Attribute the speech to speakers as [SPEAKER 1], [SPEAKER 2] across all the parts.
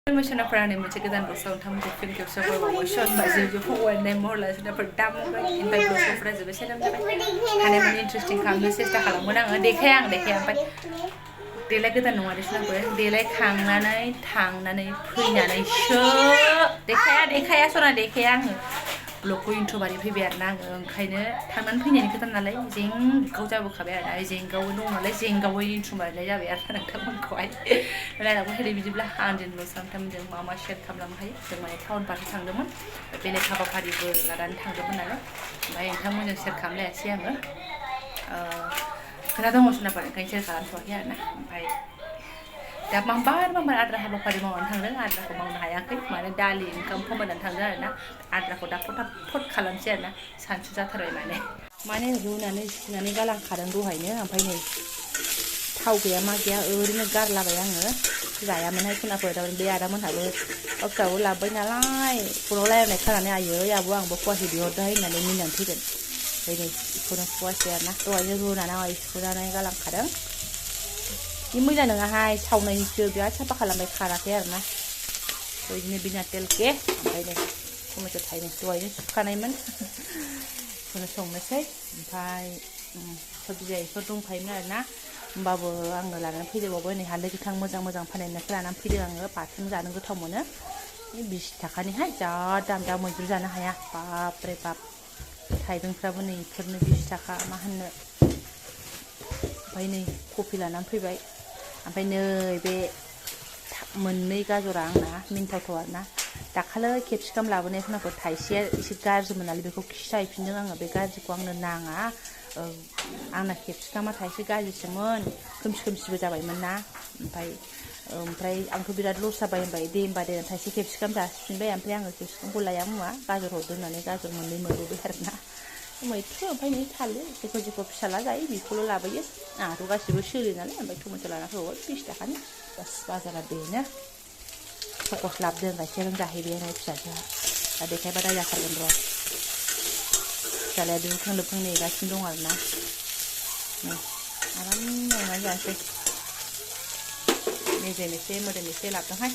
[SPEAKER 1] Emotionalफोरानो मोनसे गोदान बोसोराव नोंथांमोनखौ फिन खेबसे बयबावो बाजि फरायनाय महरला जुनारफोर दामबाय ओमफ्राय ब्लगफोरा जोबोद सेराम जाबाय हानायमानि इन्टारेस्टिं खालामनो सेस्था खालामगोन आङो देखाया ओमफ्राय देलाय गोदान नङा दे जुनारफोर देलायखांनानै थांनानै फैनानैसो देखाया सना देखाया आङो ब्लगखौ इन्ट्र' बारि फैबाय आरोना आङो ओंखायनो थांनानै फैनायनि खोथा नालाय जेंगाव जाबोखाबाय आरोना जेंगावै दं नालाय जेंगावै इन्ट्र' बारिलाय जाबाय आरो नोंथांमोनखौहाय रायलायनांगौ हेरै बिदिब्ला आं दिनैल' सानथामजों मा शेयार खालामलांनो हायो जों माने टाउन फारसे थांदोंमोन बेलेग हाबाफारिबो लानानै थांदोंमोन नालाय ओमफ्राय नोंथांमोनजों शेयार खालामलायासै आङो खोथा दङ जुनारफोर ओंखायनो शेयार खालामथ'वाखै आरोना ओमफ्राय दा माबार आद्रा हाबाफारि मावनानै थांदों आद्राखौ मावनो हायाखै माने दालि ओंखाम फोमोननानै थांदों आरोना आद्राखौ दा फटाफट खालामसै आरोना सानसु जाथारबाय माने रुनानै सुनानै गालांखादों दहायनो ओमफ्राय नै थाव गैया मा गैया ओरैनो गारलाबाय आङो जायामोनहाय खोनाफोर बे आदामोनहाबो गावस्राबो लाबोबाय नालाय फनाव रायलायनाय खोनानै आयै आबौ आंबो फवासे बिहरदोंहाय होननानै मिनिनानै फैगोन ओमफ्राय नै बेखौनो फवासे आरोना दहायनो रुनानै सुनानै गालांखादों बे मैला नङाहाय सावनायनिसो बिराद साफा खालामबाय खाराखै आरोना बिदिनो बिना तेलके ओमफ्राय नै टमेट' थाइनै दहायनो सुखानायमोन बेखौनो संनोसै ओमफ्राय सब्जिफोर दंखायोमोन आरोना होमबाबो आङो लानानै फैदेरबावबाय नै हालदै गोथां मोजां फाननायनिफ्राय लानानै फैदों आङो बाथोन जानो गोथाव मोनो 20 थाखानिहाय जा दाम दा मैद्रु जानो हाया बापरे बाप थाइबेंफ्राबो नै इफोरनो 20 थाखा मा होननो ओमफ्राय नै कफि लानानै फैबाय ओमफ्राय नै बे मोननै गाजरा आंना मिन्थावथाव आरोना दाखालै केपसिकाम लाबोनाय खनाखौ थाइसेया एसे गाज्रिमोन नालाय बेखौ खिथाहैफिनदों आङो बे गाज्रिखौ आंनो नाङा आंना केपसिकामा थाइसे गाज्रिसोमोन खोमसिबो जाबायमोन ना ओमफ्राय आंथ' बिराद लस जाबाय होनबाय दे होनबा दे थाइसे केपसिकाम जासिफिनबाय ओमफ्राय आङो केपसिकामखौ लाया मुवा गाजर हरदो होननानै गाजर मोननै मोनबोबाय आरोना मैथ्रु ओमफ्राय नै थालिर जेखौ फिसाला जायो बेखौल' लाबोयो आंहाथ' गासिबो सोलियो नालाय ओमफ्राय टमेट' लाना फैबावबाय 20 थाखानि बास बाजारा बेनो सकस लाबोदों गाइखेरजों जाहैबाय फिसाजोहा दा देखायबा दाजाथारगोन र' फिसालाया दुगैखां लोबखां नेगासिनो दं आरोना आराम एवनानै जानोसै मेजेम एसे मोदोम एसे लाबोदोंहाय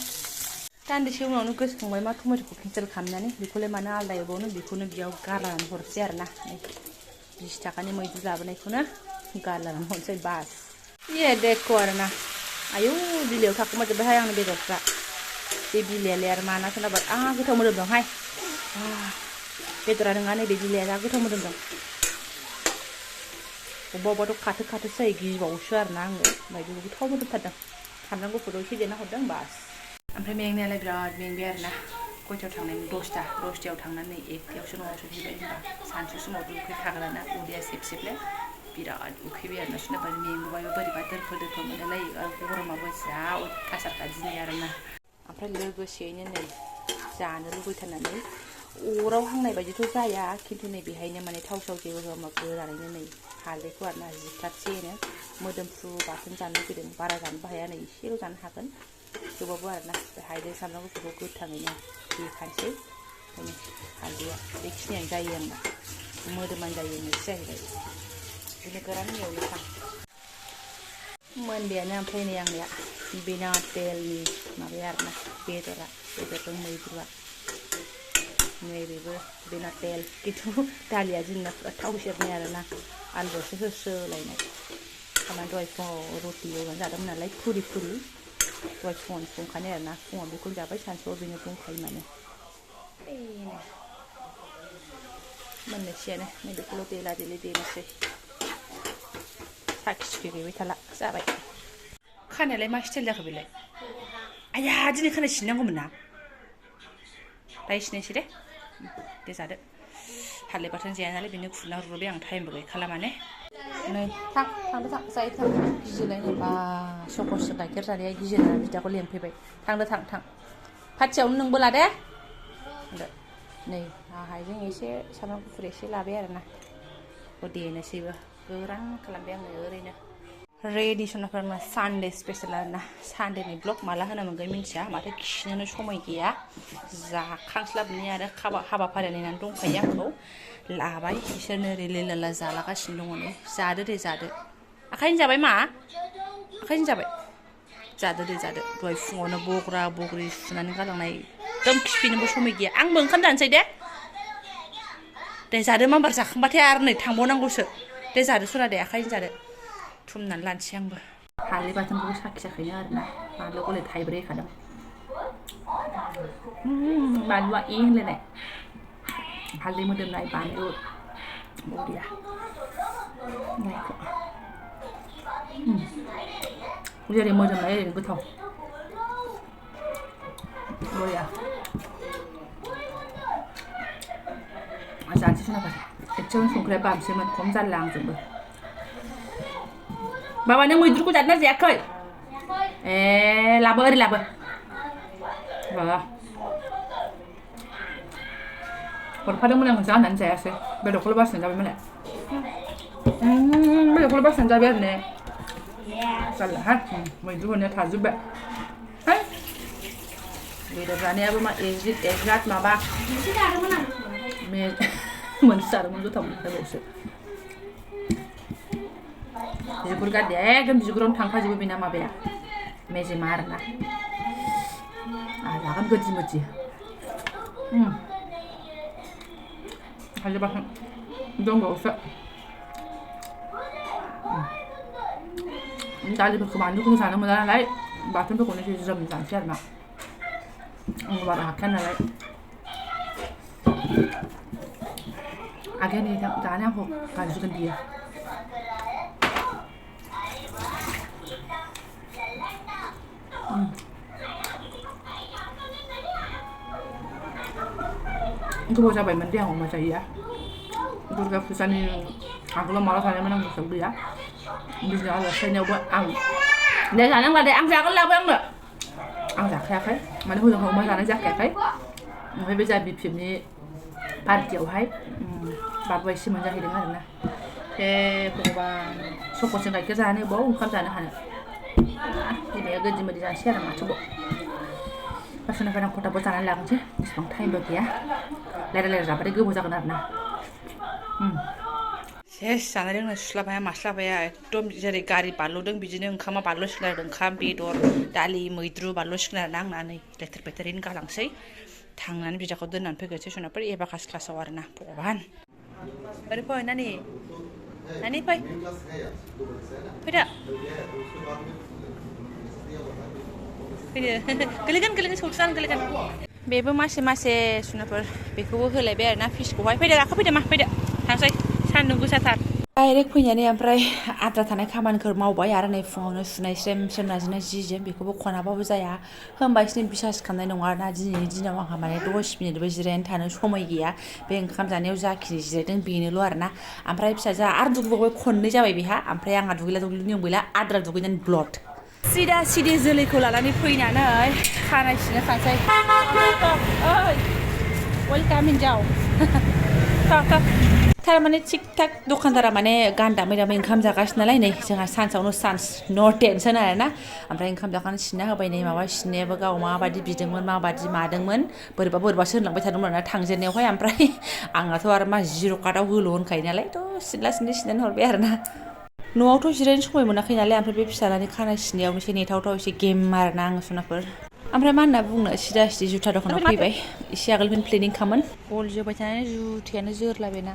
[SPEAKER 1] दान्दिसे उनावनो गोसोखांबाय मा टमेट'खौ केन्सेल खालामनानै बेखौलाय मानो आलदा एवबावनो बेखौनो बेयाव गारनानै हरसै आरोना 20 थाखानि मैद्रु लाबोनायखौनो गारनानै हरसै बास देखो आरोना आयौ बिलाइयाव थाखोमाजोब्बायहाय आंनि बेदरफ्रा बे बिलाइयालाय आरो माना सोनाबाय गोथाव मोदोमदोंहाय बेदरा नङा नैबे बिलाइया जा गोथाव मोदोमदों अबेबाथ' खाथोसो जायो गिबावोसो आरोना आङो ओमफ्राय बेखौ गोथाव मोदोमथारदों सामब्राम गुफुराव एसे देना हरदों बास ओमफ्राय मेंनायालाय बिराद मेंबाय आरोना खयथायाव थांनायनि 10टायाव थांनानै 1टायावसो न'आव सफैबाय होनबा सानसु समाव उखैखाग्राना उदैया सेबले बिराद उखैबाय आरोना सुनाबारि मेंबोबायबो बोरैबा दोरफोर मोनलायो आरो गरमाबो जा अयथासारखा दिनै आरोना ओमफ्राय लोगोसेयैनो नै जानो लुबैथारनानै अराव हांनाय बायदिथ' जाया खिन्थु नै बेहायनो माने थाव जेबो होआमा गोरानैनो नै हालदैखौ आरोना जिथारसेनो मोदोमफ्रु बाथोन जानो लुबैदों बारा जानोबो हाया नै एसेल' जानो हागोन थेवबाबो आरोना हालदै सामब्राम गुफुरखौ गोथाङैनो देखानोसै ओंखायनो हालदैया बेखिनियानो जायो आंना मोदोमानो जायो होननायसो जाहैबाय बिदिनो गोरान एवनोसै मोनबायानो ओमफ्राय नै आंनिया बिना तेलनि माबाया आरोना बेदरजों मैद्रुआ नैबेबो बिना तेल खिन्थु दालिया जोंना पुरा थाव सेरनाय आरोना आलुआवसो होस्रोलायनाय खामानि दहाय फुङाव रुटि एवनानै जादोंमोन नालाय फुरि दहाय फुङावनो संखानाय आरोना फुङाव बेखौनो जाबाय सानसुआव बेनो दंखायो माने मोननोसैयानो नैबेखौल' देनोसै साखि सुखि गैबाय थाला जाबाय खानायालाय मा स्टाइल जाखो बेलाय आया दिनै खानाय सिननांगौमोन ना दायो सिननोसै दे जादो हालदै बाथोन जाया नालाय बेनो खुरना हरबाय आं टाइमबो गैखाला माने नै थांदो जायो थां गिजिलाय बा सकसजों गाइखेर जानाया गिजिना बिदाखौ लेंफैबाय थांदो थां पार्टियावनो नोंबो लादे नै हाइजें एसे सामब्राम गुफुर एसे लाबाय आरोना देनोसैबो गोरान खालामबाय आङो ओरैनो रेडि सनाफोरा सानडे स्पेशल आरोना सानडेनि ब्लग माला होनो मोनगोन मिन्थिया माथो खिनोनो समाय गैया जाखांस्लाबनाय आरो हाबाफारिया नेनानै दंखायो आंखौ लाबाय बिसोरनो ओरै लेला जालागासिनो दङ नै जादो दे जादो आखाइजों जाबाय मा आखाइजों जाबाय जादो दे जादो दहाय फुङावनो बग्रा बग्रि सुनानै गालांनाय एकदम खिफिनोबो समय गैया आंबो ओंखाम जानोसै दे जादो माबार जाखांबाथाय आरो नै थांबावनांगौसो दे जादो सना दे आखाइजों जादो थुमनानै लानोसै आंबो हालदै बाथोनखौबो साखियाखैनो आरोना बानलु गले थाइब्रै होखादों बानलुआ होनलायनाय हालदै मोदोमनाय बानलु बरिया नायखौ जेरै मोदोमनाय ओरैनो गोथाव बरिया जानोसै सोनाबाय एसेयावनो संख्रिया बाबसोमोन खम जारला आंजोंबो बाबा नों मैद्रुखौ जादोंना जायाखै लाबो ओरै लाबो बाबा हरफादोंमोन आं जा होननानै जायासै बेदरखौल' बासिनानै जाबाय मालाय बेदरखौल' बासिनानै जाबाय आरो ने जारला हा मैद्रु हरनाया थाजोब्बाय बेदर जानायाबो मा एग्राट माबा मोनसे जादोंमोन गोथाव मोनखायबावसो बिगुर गारदे एकदम बिगुरावनो थांखाजोबो बेना माबाया मेजेमा आरोना जागोन गोदि मोदि हाजोबाखै दंबावोसो दालिफोरखौ बानलुखौ जानो मोना नालाय बाथोनफोरखौनो एसे ज्रोम जानोसै आरोना आंबो बारा हाखाया नालाय आगैया नै जानो आंखौ गाज्रिगोन बियो गोबाव जाबायमोन दे आं अमा जायैया दुर्गा फुजानि आगोलाव माला जानायमोन आं गोसोआव गैया बिदिनो आलासि फैनायावबो आं दे जानांला दे आं जागोन लाबो आं जाखायाखै माने हजों अमा जानाय जाखायाखै ओमफ्राय बे जा बिपिएफनि पार्टियावहाय बाबुआ एसे मोनजाहैदों आरोना हे भगबान सकरजों गाइखेर जानो बाव ओंखाम जानो हानो बिमाया गोदि मोदि जानोसै आरो माथोबाव बासनाफोर आं खथाबो जानानै लाबोनोसै इसिबां टाइमबो गैया रायज्लाय जाबाथाय गोबाव जागोन आरोना सेस जानाय लोंनाय सुस्लाबाया मास्लाबाया एकदम जेरै गारि बारल'दों बिदिनो ओंखामा बारल' सिगोन ओंखाम बेदर दालि मैद्रु बारल' सिगोन आरोना आंना नै लेथेर फेथेरैनो गालांसै थांनानै बिदाखौ दोननानै फैगोनसै सोनाफोर एबाकास क्लासाव आरोना भगबान ओरै फै नानि फै फैदो गोलैगोन सौसानो गोलैगोन बेबो मासे सुनाफोर बेखौबो होलायबाय आरोना फिसखौहाय फैदो गाखो फैदो मा फैदो थांसै सान्दुं गोसाथार डाइरेक्ट फैनानै ओमफ्राय आद्रा थानाय खामानिफोर मावबाय आरो नै फुङावनो सुनाय स्रेम नाजिनाय जि जोम बेखौबो खनाबाबो जाया होमबा एसे बिसास खालामनाय नङा आरोना दिनैनि दिनाव आंहा माने 10 मिनिटबो जिरायनानै थानो समय गैया बे ओंखाम जानायाव जाखिनि जिरायदों बेनोल' आरोना ओमफ्राय फिसाजोआ आरो दुगैबावबाय खननै जाबाय बेहा ओमफ्राय आंहा दुगैला गैला आद्रा दुगैनानै ब्लड सिदा सिदि जोलैखौ लानानै फैनानै खानाय सिनो खानसै वेलकाम हिन्जाव थारमाने थिग थाक दखानदारा माने गान दामै दामै ओंखाम जागासिनो नालाय नै जोंहा सान्सआवनो सान्स नो टेनसन आरोना ओमफ्राय ओंखाम जाखांनानै सिनना होबाय नै माबा सिननायाबो गाव माबायदि बिदोंमोन माबायदि मादोंमोन बोरैबासो होनलांबाय थादोंमोन आरोना थांजेननायावहाय ओमफ्राय आंनाथ' आरो मा जिर' काटआव होल' होनखायो नालाय थ' सिनला सिननानै हरबाय आरोना न'आवथ' जिरायनो समय मोनाखै नालाय ओमफ्राय बे फिसालानि खानाय सिननायावनो एसे नेथावथाव एसे गेम आरोना आङो सनाफोर ओमफ्राय मा होनना बुंनो सिदा सिदि जुथा दखानाव फैबाय एसे आगोलनिफ्रायनो प्लेनिं खामोन बल जोबाय थानानै जुथायानो जोरला बेना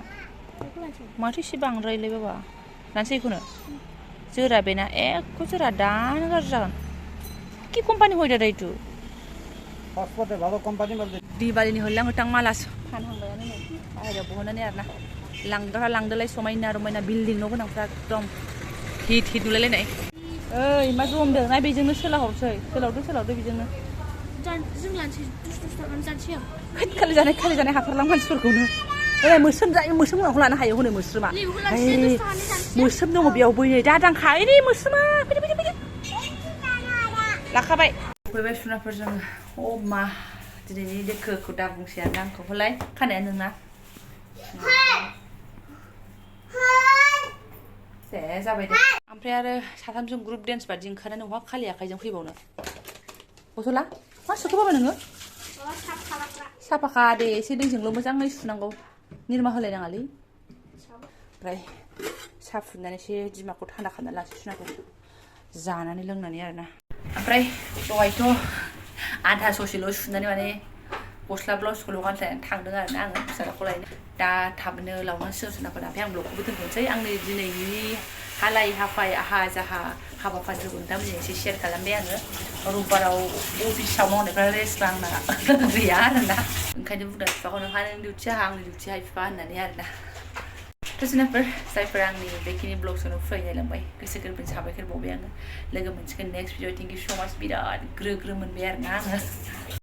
[SPEAKER 1] माथो एसे बांद्रायलै बाबा लानोसै बेखौनो जोरा बेना एकखौ जोरा दानो गाज्रि जागोन कि कम्पानि हयदा दायतु दिवालीनि हरलांहोथां मालास फानहांबायानो नै बाहेरायाव बहननानै आरोना लांग्राफ्रा लांदोलाय समायना रमायना बिल्डिं न' गोनांफ्रा एकदम हिट नुलायलायनाय ओइ मा जमदों ना बेजोंनो सोलाहरसै सोलावदो बेजोंनो जों लानोसै जानोसै आं खालि जानाय हाथारलां मानसिफोरखौनो ओरै मोस्रोम गोनांखौ लानो हायो हनै मोस्रोमा मोस्रोम दङ बेयाव बैनै दादांखा ओरै मोस्रोमा फैदो लाखाबाय फैबाय सुनाफोर जोङो मा दिनैनि देखोखौ दा बुंसै आरोना आंखौलाय खानाया नोंना दे जाबाय दे ओमफ्राय आरो साथामजों ग्रुप डेन्स बादि ओंखारनानै अहा खालि आखाइजों फैबावनो बथला मा सोखोबाबा नोङो साफाखा दे एसे दैजोंल' मोजाङै सुनांगौ निरमा होलायनाङालै ओमफ्राय साहा फुदुंनानै एसे दिमाखौ थान्दा खालामना लासै सुनांगौ जानानै लोंनानै आरोना ओमफ्राय दहायथ' आधा ससेल' सुनानै माने गस्ला ब्लाउसखौल' गानस्लायनानै थांदों आरोना आङो फिसालाखौ लायनो दा थाबनो लावनांसिगोन सोनाफोरा ओमफ्राय आं ब्लगखौबो दोनथ'नोसै आंनि दिनैनि हालाय हाफाय आहा जाहा हाबाफारिफोरखौ नोंथांमोनजों एसे शेयार खालामबाय आङो रबिबाराव अफिसाव मावनायफ्रा रेस्टबा आंना गैया आरोना ओंखायनो बुंदों बिफाखौ नोंहा नों डिउटि आहा आंनि डिउटि हाय बिफा होननानै आरोना सोनाफोर जायफोरा आंनि बेखिनि ब्लगसखौनो फरायलायलांबाय गोसो गोरबोनि साबायखर बावबाय आङो लोगो मोनसिगोन नेक्स्ट भिडिअ थेंक इउ स' माच बिराद ग्रो मोनबाय आरोना आङो